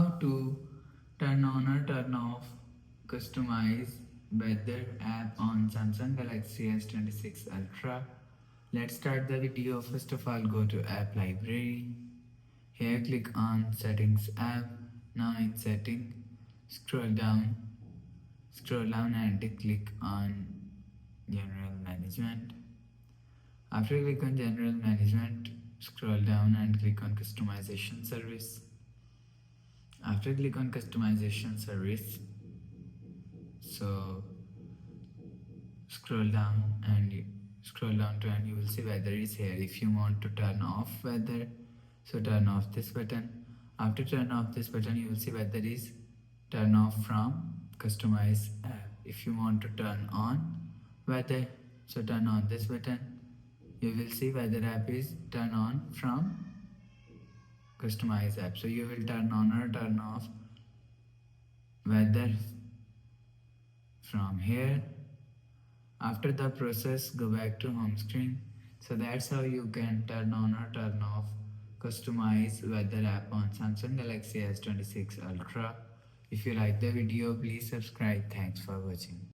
how to turn on or turn off customize weather app on Samsung Galaxy S26 Ultra. Let's start the video. First of all, go to app library. Here click on settings app. Now in setting, scroll down and click on general management. After click on general management, scroll down and click on customization service. After click on customization service, so scroll down to and you will see weather is here. If you want to turn off weather, so turn off this button. After turn off this button, you will see weather is turn off from customize app. If you want to turn on weather, so turn on this button. You will see weather app is turn on from customize app. So you will turn on or turn off weather from here. After the process, go back to home screen. So that's how you can turn on or turn off customize weather app on Samsung Galaxy S26 Ultra. If you like the video, please subscribe. Thanks for watching.